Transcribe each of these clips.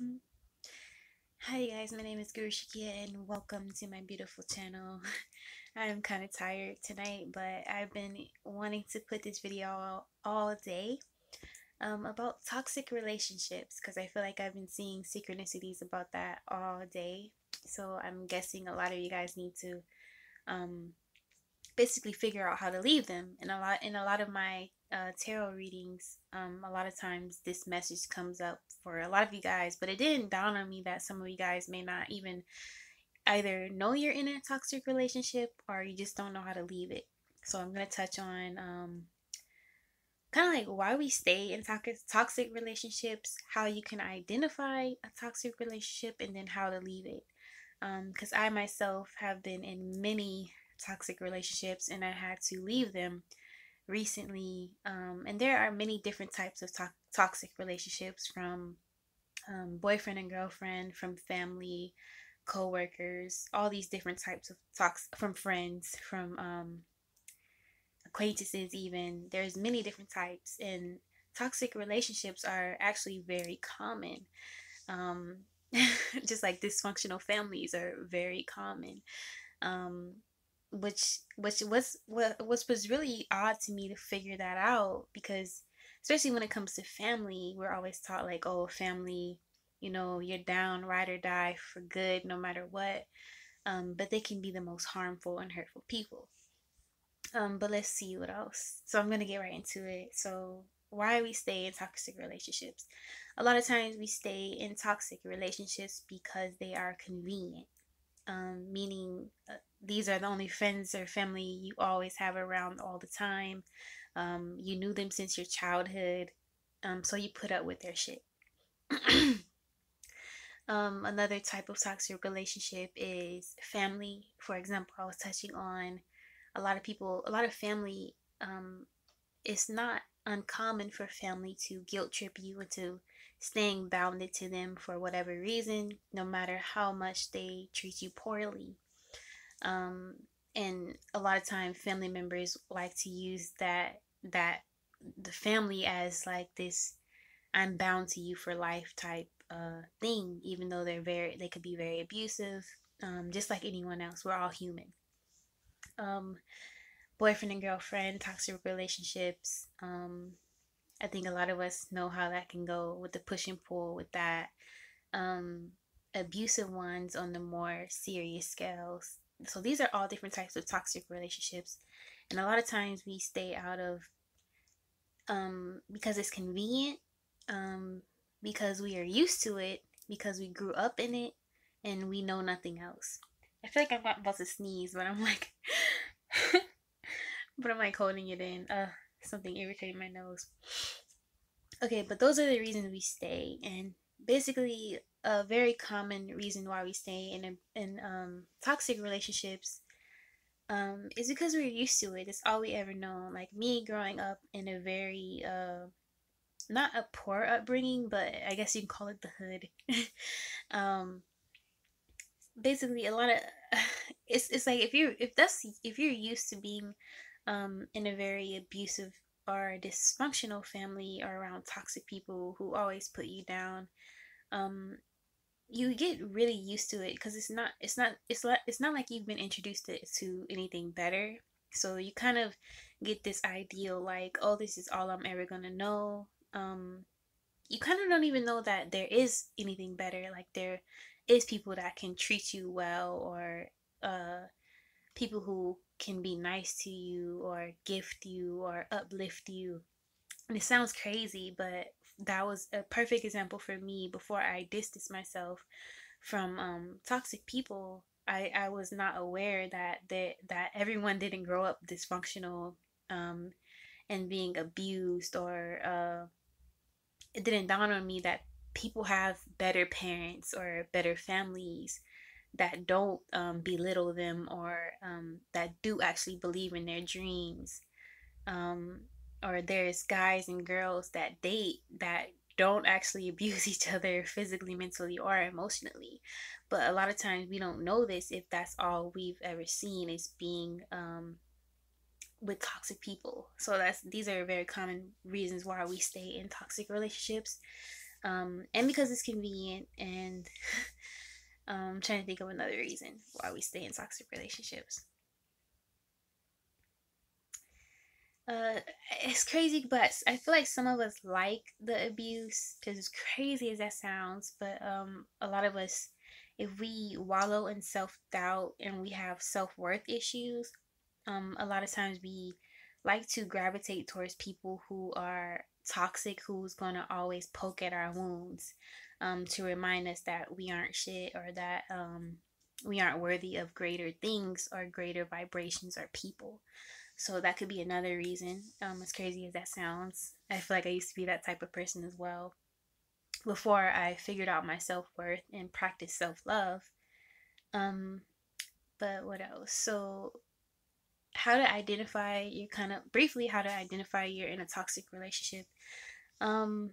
Mm. Hi guys, my name is Guru Shakia and welcome to my beautiful channel. I'm kind of tired tonight, but I've been wanting to put this video out all day about toxic relationships because I feel like I've been seeing synchronicities about that all day. So I'm guessing a lot of you guys need to um, basically figure out how to leave them. And a lot of my tarot readings, a lot of times this message comes up for a lot of you guys, but it didn't dawn on me that some of you guys may not even either know you're in a toxic relationship or you just don't know how to leave it. So I'm gonna touch on kind of like why we stay in toxic relationships, how you can identify a toxic relationship, and then how to leave it. Because I myself have been in many toxic relationships and I had to leave them recently. And there are many different types of toxic relationships, from boyfriend and girlfriend, from family, co-workers, all these different types of from friends, from acquaintances. Even there's many different types, and toxic relationships are actually very common. um, just like dysfunctional families are very common. um, which was really odd to me to figure that out, because especially when it comes to family, we're always taught like, oh, family, you're down, ride or die for good no matter what. But they can be the most harmful and hurtful people. But let's see what else. So I'm gonna get right into it. So why we stay in toxic relationships? A lot of times we stay in toxic relationships because they are convenient. Meaning these are the only friends or family you always have around all the time. You knew them since your childhood, so you put up with their shit. Another type of toxic relationship is family. For example, I was touching on a lot of family. It's not uncommon for family to guilt trip you into staying bounded to them for whatever reason, no matter how much they treat you poorly. um, and a lot of time family members like to use that the family as like this I'm bound to you for life type thing, even though they could be very abusive. Just like anyone else, we're all human. um, Boyfriend and girlfriend toxic relationships, I think a lot of us know how that can go with the push and pull with that. um, Abusive ones on the more serious scales. So these are all different types of toxic relationships, and a lot of times we stay out of because it's convenient, um, because we are used to it, because we grew up in it, and we know nothing else. I feel like I'm about to sneeze, but I'm like, but I'm like holding it in. Something irritating my nose. Okay, but those are the reasons we stay, and basically a very common reason why we stay in toxic relationships is because we're used to it. It's all we ever known. Like me growing up in a very not a poor upbringing, but I guess you can call it the hood. um Basically a lot of it's like if you're used to being in a very abusive or dysfunctional family or around toxic people who always put you down, um you get really used to it because it's not like you've been introduced to anything better. So you kind of get this ideal like, oh, this is all I'm ever gonna know. You kind of don't even know that there is anything better. Like there is people that can treat you well, or people who can be nice to you or gift you or uplift you. And it sounds crazy, but that was a perfect example for me. Before I distanced myself from toxic people, I was not aware that everyone didn't grow up dysfunctional, um, and being abused, or it didn't dawn on me that people have better parents or better families that don't belittle them, or that do actually believe in their dreams. um, or there's guys and girls that date that don't actually abuse each other physically, mentally, or emotionally. But a lot of times we don't know this if that's all we've ever seen is being with toxic people. So these are very common reasons why we stay in toxic relationships. And because it's convenient. And I'm trying to think of another reason why we stay in toxic relationships. uh it's crazy, but I feel like some of us like the abuse, because as crazy as that sounds, but a lot of us, if we wallow in self-doubt and we have self-worth issues, a lot of times we like to gravitate towards people who are toxic, who's going to always poke at our wounds, to remind us that we aren't shit, or that we aren't worthy of greater things or greater vibrations or people. So that could be another reason. As crazy as that sounds, I feel like I used to be that type of person as well before I figured out my self worth and practiced self love. Um, but what else? So, how to identify your kind of briefly, how to identify you're in a toxic relationship. Um,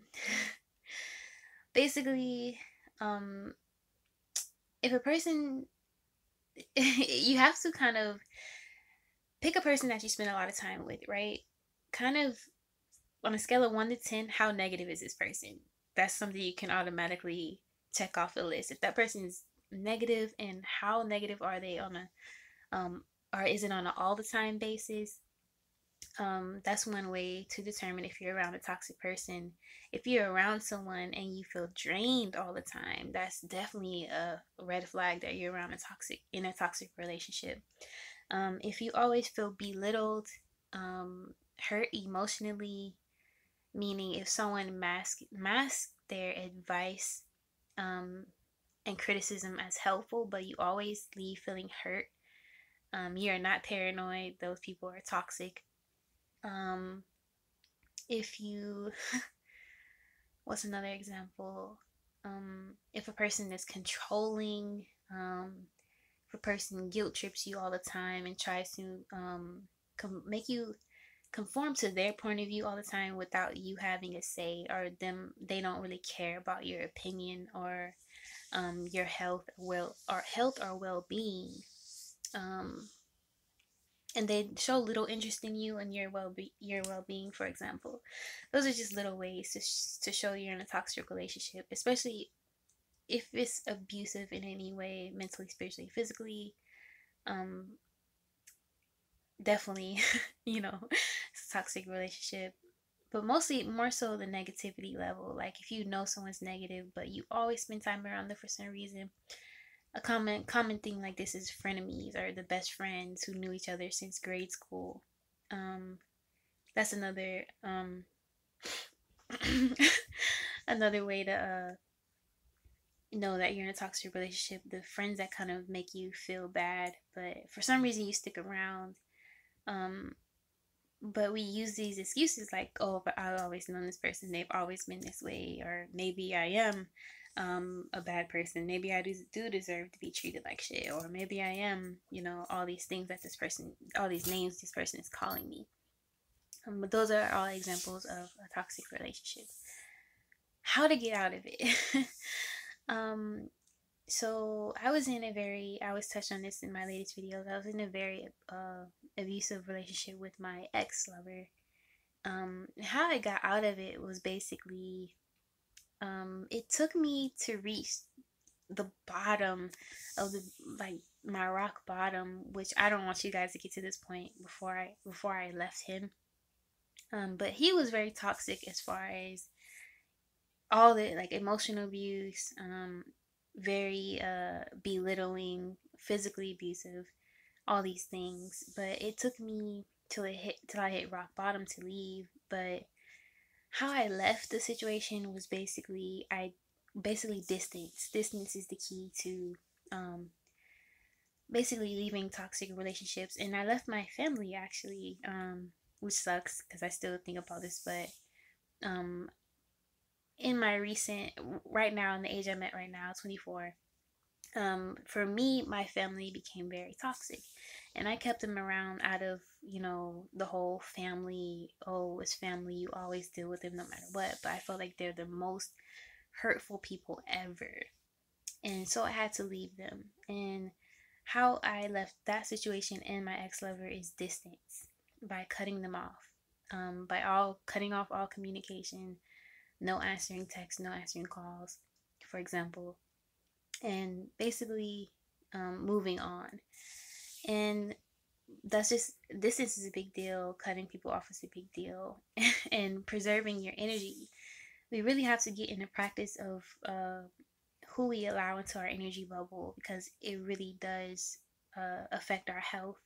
basically, um, if a person, you have to kind of pick a person that you spend a lot of time with, right? Kind of on a scale of 1 to 10, how negative is this person? That's something you can automatically check off the list. If that person is negative, and how negative are they on a, or is it on an all the time basis? That's one way to determine if you're around a toxic person. If you're around someone and you feel drained all the time, that's definitely a red flag that you're around a toxic relationship. If you always feel belittled, hurt emotionally, meaning if someone mask their advice, um, and criticism as helpful, but you always leave feeling hurt. You are not paranoid. Those people are toxic. Um, if you, what's another example? If a person is controlling, if a person guilt trips you all the time and tries to make you conform to their point of view all the time without you having a say, or they don't really care about your opinion, or your health or well-being, um, and they show little interest in you and your well-being, for example. Those are just little ways to show you're in a toxic relationship, especially if it's abusive in any way, mentally, spiritually, physically. um, Definitely, it's a toxic relationship. But mostly, more so, the negativity level. Like if you know someone's negative, but you always spend time around them for some reason. A common thing like this is frenemies, or the best friends who knew each other since grade school. That's another another way to know that you're in a toxic relationship. The friends that kind of make you feel bad, but for some reason you stick around. Um, but we use these excuses like, oh, but I've always known this person, they've always been this way, or maybe I am a bad person, maybe I do deserve to be treated like shit, or maybe I am, all these things that this person, all these names this person is calling me. But those are all examples of a toxic relationship. How to get out of it? um so I was touched on this in my latest videos. I was in a very abusive relationship with my ex lover. How I got out of it was basically, it took me to reach the bottom of the, like, my rock bottom, which I don't want you guys to get to this point before I left him. But he was very toxic as far as all the, like, emotional abuse, very belittling, physically abusive, all these things. But it took me till I hit rock bottom to leave. But how I left the situation was basically distance. Distance is the key to um, basically leaving toxic relationships. And I left my family, actually, which sucks because I still think about this. But um, in my recent, right now, in the age I'm at right now, 24, for me, my family became very toxic, and I kept them around out of, the whole family. Oh, it's family, you always deal with them no matter what. But I felt like they're the most hurtful people ever, and so I had to leave them. And how I left that situation and my ex-lover is distance, by cutting them off, by all cutting off all communication, no answering texts, no answering calls, for example, and basically moving on. And that's just, distance is a big deal, cutting people off is a big deal, and preserving your energy. We really have to get in the practice of who we allow into our energy bubble, because it really does affect our health.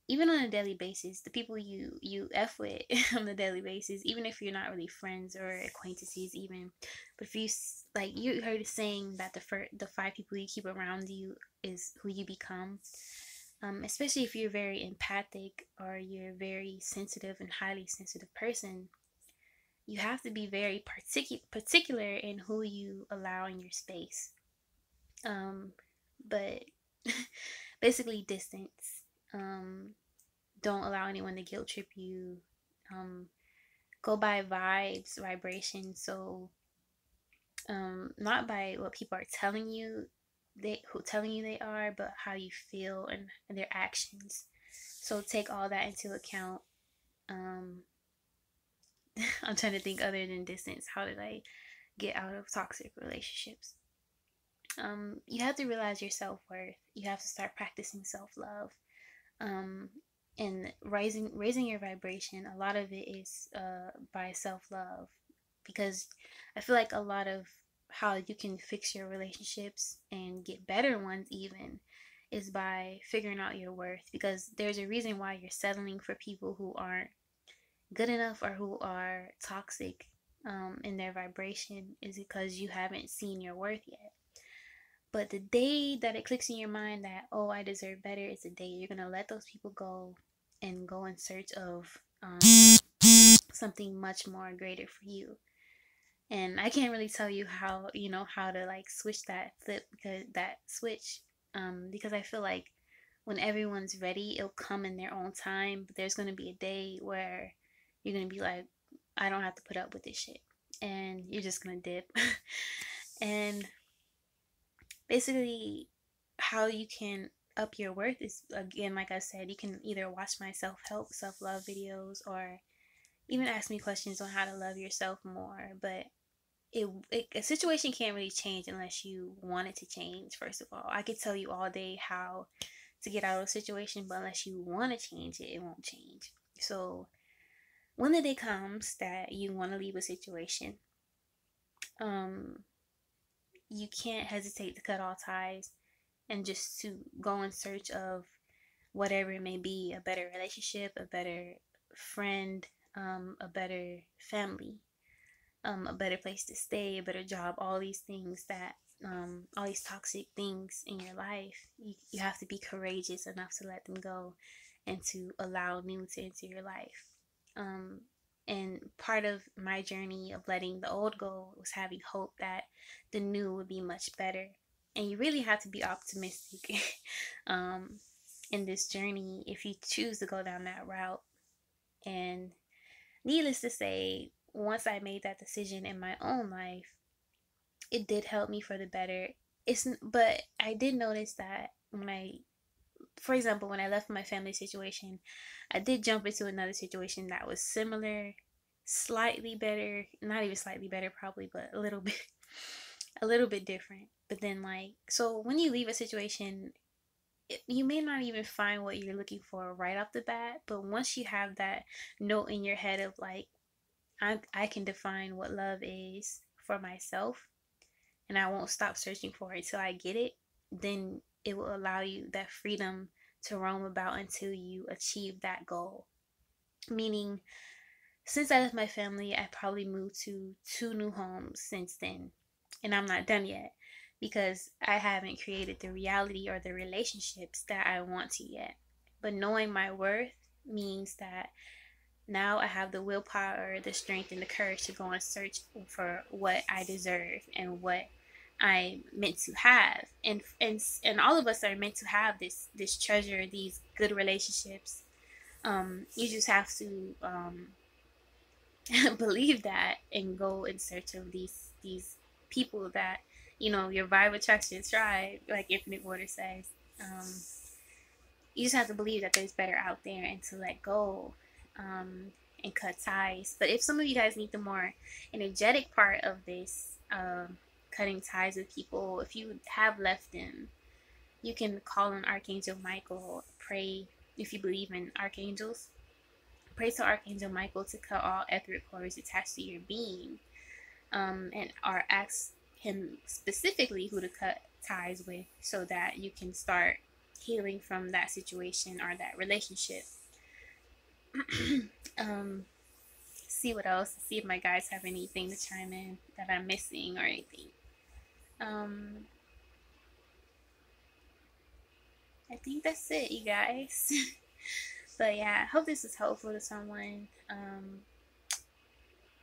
Even on a daily basis, the people you f with on a daily basis, even if you're not really friends or acquaintances, even, but if you like, you heard a saying that the five people you keep around you is who you become. Especially if you're very empathic or you're a very sensitive and highly sensitive person, you have to be very particular in who you allow in your space. Um, but basically, distance. Don't allow anyone to guilt trip you. Um, go by vibes, vibrations. So, not by what people are telling you, they are, but how you feel and their actions. So take all that into account. Um, I'm trying to think other than distance. How did I get out of toxic relationships? You have to realize your self worth. You have to start practicing self love. Um, and raising your vibration. A lot of it is by self love, because I feel like a lot of how you can fix your relationships and get better ones even is by figuring out your worth, because there's a reason why you're settling for people who aren't good enough or who are toxic in their vibration, is because you haven't seen your worth yet. But the day that it clicks in your mind that, oh, I deserve better, is the day you're going to let those people go and go in search of something much more greater for you. And I can't really tell you how, how to like switch that flip, because that switch, because I feel like when everyone's ready, it'll come in their own time. But there's going to be a day where you're going to be like, I don't have to put up with this shit. And you're just going to dip. And basically, how you can up your worth is, again, like I said, you can either watch my self-help, self-love videos, or even ask me questions on how to love yourself more. But a situation can't really change unless you want it to change. First of all, I could tell you all day how to get out of a situation, but unless you want to change it, it won't change. So when the day comes that you want to leave a situation, um you can't hesitate to cut all ties and just to go in search of whatever it may be, a better relationship, a better friend, a better family, a better place to stay, a better job, all these things that, all these toxic things in your life, you have to be courageous enough to let them go and to allow new to enter your life. Um, and part of my journey of letting the old go was having hope that the new would be much better. And you really have to be optimistic um, in this journey if you choose to go down that route. And needless to say, once I made that decision in my own life, it did help me for the better. But I did notice that for example, when I left my family situation, I did jump into another situation that was similar, slightly better, not even slightly better probably, but a little bit, a little bit different. But then, like, so when you leave a situation, you may not even find what you're looking for right off the bat, but once you have that note in your head of like, I can define what love is for myself, and I won't stop searching for it till I get it, then it will allow you that freedom to roam about until you achieve that goal. Meaning, since I left my family, I probably moved to 2 new homes since then, and I'm not done yet, because I haven't created the reality or the relationships that I want to yet. But knowing my worth means that now I have the willpower, the strength, and the courage to go and search for what I deserve and what I'm meant to have. And all of us are meant to have this treasure, these good relationships. You just have to believe that and go in search of these people that, your vibe attracts your tribe, like Infinite Water says. You just have to believe that there's better out there and to let go. and cut ties. But if some of you guys need the more energetic part of this, cutting ties with people, if you have left them, you can call on Archangel Michael, pray if you believe in archangels. Pray to Archangel Michael to cut all etheric cords attached to your being, and or ask him specifically who to cut ties with so that you can start healing from that situation or that relationship. um, see what else. See if my guys have anything to chime in that I'm missing or anything. Um, I think that's it, you guys. But yeah, I hope this was helpful to someone.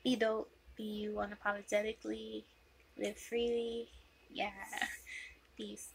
Be dope, be you unapologetically, live freely. Yeah, peace.